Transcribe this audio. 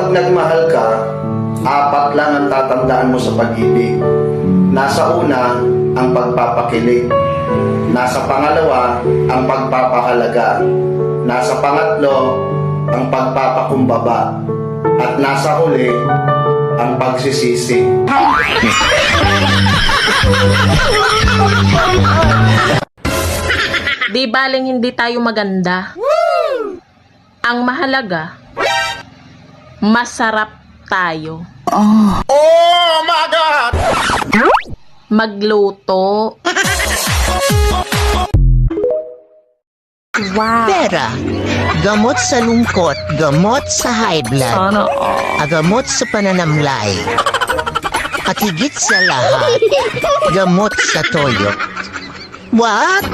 Kapag nagmahal ka, apat lang ang tatandaan mo sa pag-ibig. Nasa una, ang pagpapakilig. Nasa pangalawa, ang pagpapahalaga. Nasa pangatlo, ang pagpapakumbaba. At nasa huli, ang pagsisisi. Di baling hindi tayo maganda. Ang mahalaga, masarap tayo. Oh my God! Magluto. Pera, gamot sa lungkot, gamot sa high blood, gamot sa pananamlay, at higit sa lahat, gamot sa toyo. What?